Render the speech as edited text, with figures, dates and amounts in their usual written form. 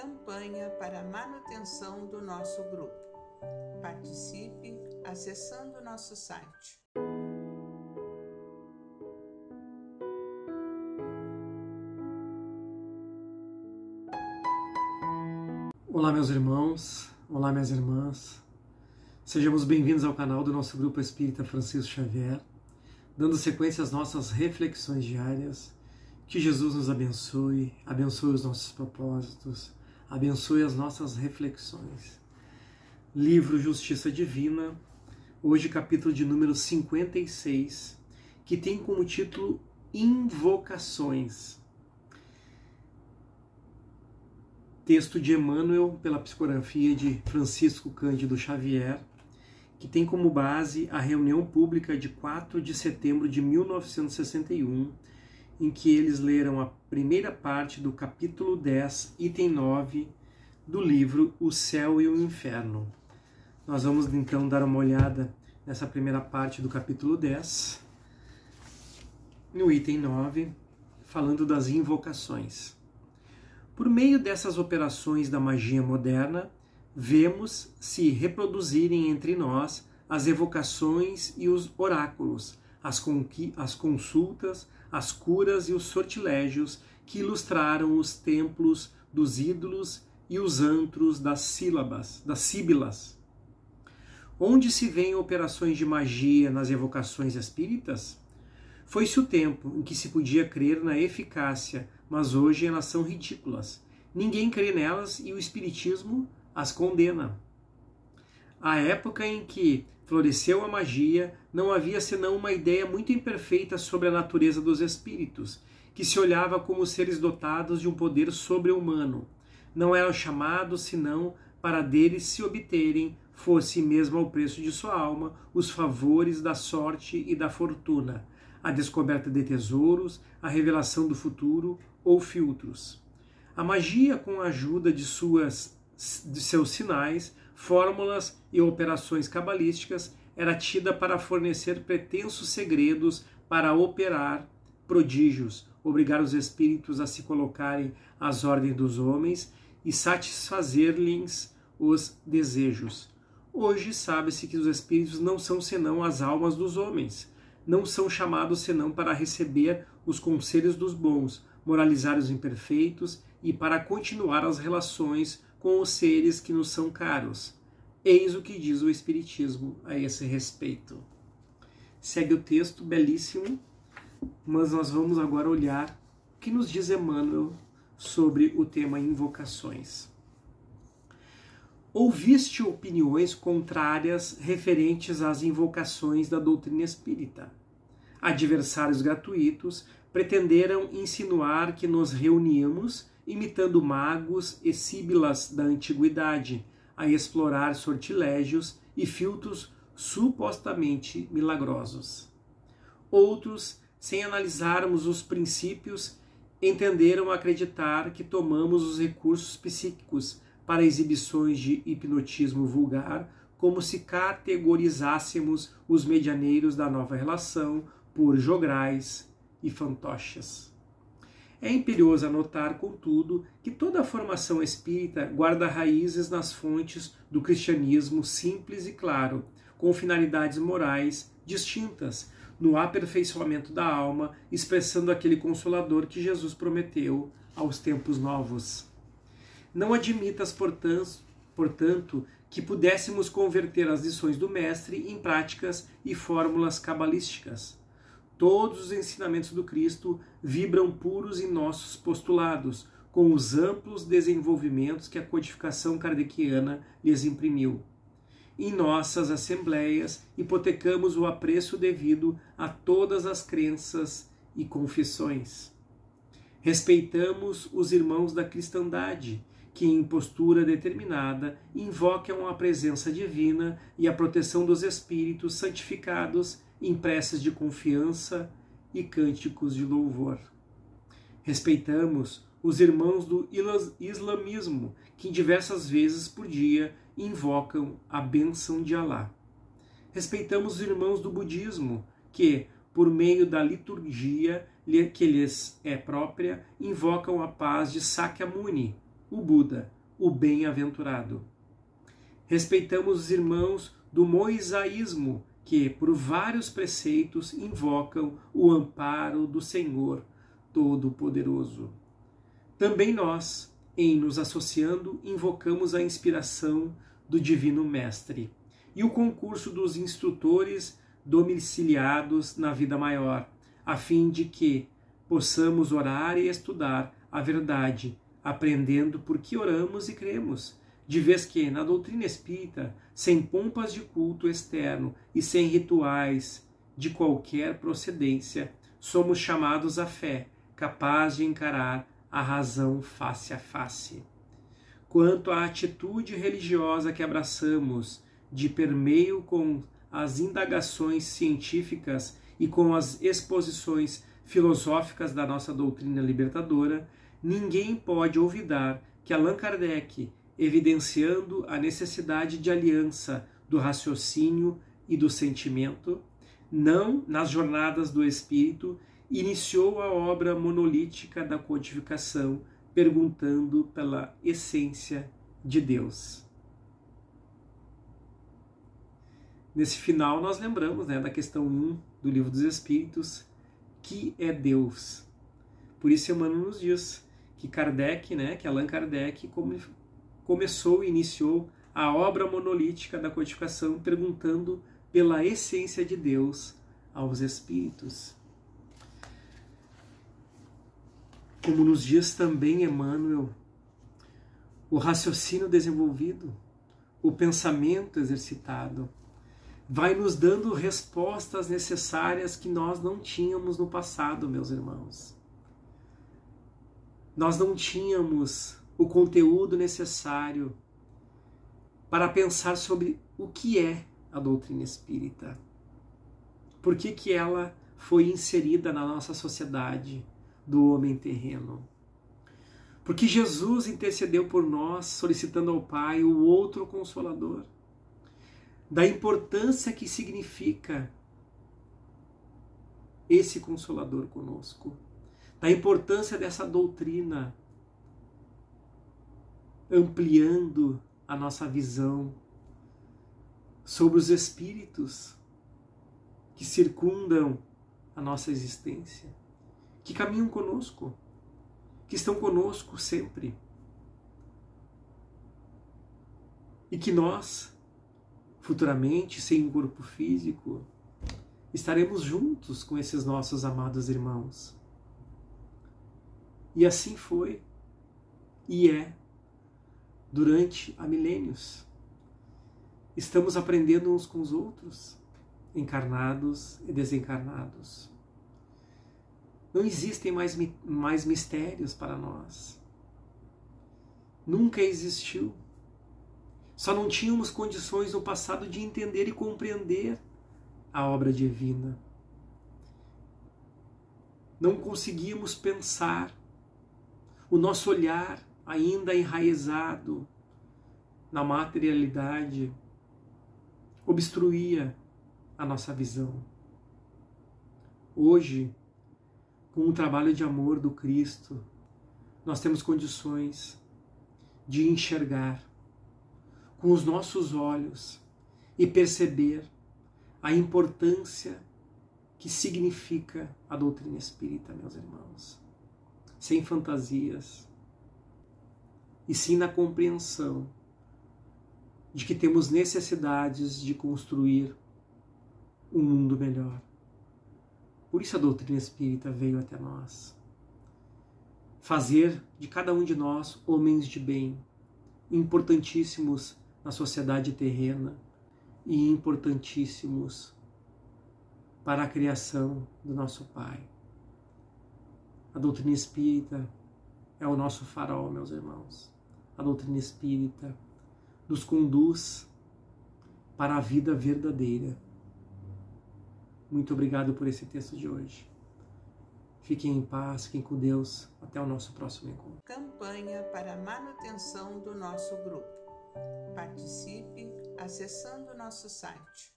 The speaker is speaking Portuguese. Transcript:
campanha para a manutenção do nosso grupo. Participe acessando o nosso site. Olá, meus irmãos, olá, minhas irmãs. Sejamos bem-vindos ao canal do nosso Grupo Espírita Francisco Xavier, dando sequência às nossas reflexões diárias. Que Jesus nos abençoe, abençoe os nossos propósitos, abençoe as nossas reflexões. Livro Justiça Divina, hoje capítulo de número 56, que tem como título Invocações. Texto de Emmanuel pela psicografia de Francisco Cândido Xavier, que tem como base a reunião pública de 4 de setembro de 1961, em que eles leram a primeira parte do capítulo 10, item 9, do livro O Céu e o Inferno. Nós vamos então dar uma olhada nessa primeira parte do capítulo 10, no item 9, falando das invocações. Por meio dessas operações da magia moderna, vemos se reproduzirem entre nós as evocações e os oráculos, as consultas, as curas e os sortilégios que ilustraram os templos dos ídolos e os antros das síbilas. Onde se veem operações de magia nas evocações espíritas? Foi-se o tempo em que se podia crer na eficácia, mas hoje elas são ridículas. Ninguém crê nelas e o Espiritismo as condena. A época em que floresceu a magia, não havia senão uma ideia muito imperfeita sobre a natureza dos espíritos, que se olhava como seres dotados de um poder sobre-humano. Não eram chamados senão para deles se obterem, fosse mesmo ao preço de sua alma, os favores da sorte e da fortuna, a descoberta de tesouros, a revelação do futuro ou filtros. A magia, com a ajuda de seus sinais, fórmulas e operações cabalísticas, era tida para fornecer pretensos segredos para operar prodígios, obrigar os espíritos a se colocarem às ordens dos homens e satisfazer-lhes os desejos. Hoje sabe-se que os espíritos não são senão as almas dos homens, não são chamados senão para receber os conselhos dos bons, moralizar os imperfeitos e para continuar as relações com os seres que nos são caros. Eis o que diz o Espiritismo a esse respeito. Segue o texto, belíssimo, mas nós vamos agora olhar o que nos diz Emmanuel sobre o tema invocações. Ouviste opiniões contrárias referentes às invocações da doutrina espírita. Adversários gratuitos pretenderam insinuar que nos reuníamos imitando magos e síbilas da antiguidade, a explorar sortilégios e filtros supostamente milagrosos. Outros, sem analisarmos os princípios, entenderam acreditar que tomamos os recursos psíquicos para exibições de hipnotismo vulgar, como se categorizássemos os medianeiros da nova relação por jograis e fantoches. É imperioso anotar, contudo, que toda a formação espírita guarda raízes nas fontes do cristianismo simples e claro, com finalidades morais distintas, no aperfeiçoamento da alma, expressando aquele consolador que Jesus prometeu aos tempos novos. Não admitas, portanto, que pudéssemos converter as lições do Mestre em práticas e fórmulas cabalísticas. Todos os ensinamentos do Cristo vibram puros em nossos postulados, com os amplos desenvolvimentos que a codificação kardeciana lhes imprimiu. Em nossas assembleias, hipotecamos o apreço devido a todas as crenças e confissões. Respeitamos os irmãos da cristandade, que em postura determinada invocam a presença divina e a proteção dos espíritos santificados em preces de confiança e cânticos de louvor. Respeitamos os irmãos do islamismo, que diversas vezes por dia invocam a bênção de Alá. Respeitamos os irmãos do budismo, que, por meio da liturgia que lhes é própria, invocam a paz de Sakyamuni, o Buda, o bem-aventurado. Respeitamos os irmãos do moisaísmo, que, por vários preceitos, invocam o amparo do Senhor Todo-Poderoso. Também nós, em nos associando, invocamos a inspiração do Divino Mestre e o concurso dos instrutores domiciliados na vida maior, a fim de que possamos orar e estudar a verdade, aprendendo por que oramos e cremos, de vez que, na doutrina espírita, sem pompas de culto externo e sem rituais de qualquer procedência, somos chamados à fé, capaz de encarar a razão face a face. Quanto à atitude religiosa que abraçamos, de permeio com as indagações científicas e com as exposições filosóficas da nossa doutrina libertadora, ninguém pode olvidar que Allan Kardec, evidenciando a necessidade de aliança do raciocínio e do sentimento, não nas jornadas do espírito, iniciou a obra monolítica da codificação, perguntando pela essência de Deus. Nesse final nós lembramos, da questão 1 do Livro dos Espíritos, que é Deus. Por isso Emmanuel nos diz que Kardec, que Allan Kardec começou e iniciou a obra monolítica da codificação, perguntando pela essência de Deus aos espíritos. Como nos diz também Emmanuel, o raciocínio desenvolvido, o pensamento exercitado, vai nos dando respostas necessárias que nós não tínhamos no passado, meus irmãos. Nós não tínhamos o conteúdo necessário para pensar sobre o que é a doutrina espírita. Por que ela foi inserida na nossa sociedade do homem terreno? Porque Jesus intercedeu por nós, solicitando ao Pai o outro Consolador. Da importância que significa esse Consolador conosco. Da importância dessa doutrina ampliando a nossa visão sobre os espíritos que circundam a nossa existência, que caminham conosco, que estão conosco sempre. E que nós, futuramente, sem um corpo físico, estaremos juntos com esses nossos amados irmãos. E assim foi e é durante há milênios. Estamos aprendendo uns com os outros, encarnados e desencarnados. Não existem mais mistérios para nós. Nunca existiu. Só não tínhamos condições no passado de entender e compreender a obra divina. Não conseguíamos pensar. O nosso olhar, ainda enraizado na materialidade, obstruía a nossa visão. Hoje, com o trabalho de amor do Cristo, nós temos condições de enxergar com os nossos olhos e perceber a importância que significa a doutrina espírita, meus irmãos. Sem fantasias, e sim na compreensão de que temos necessidades de construir um mundo melhor. Por isso a doutrina espírita veio até nós. Fazer de cada um de nós homens de bem, importantíssimos na sociedade terrena e importantíssimos para a criação do nosso Pai. A doutrina espírita é o nosso farol, meus irmãos. A doutrina espírita nos conduz para a vida verdadeira. Muito obrigado por esse texto de hoje. Fiquem em paz, fiquem com Deus. Até o nosso próximo encontro. Campanha para a manutenção do nosso grupo. Participe acessando nosso site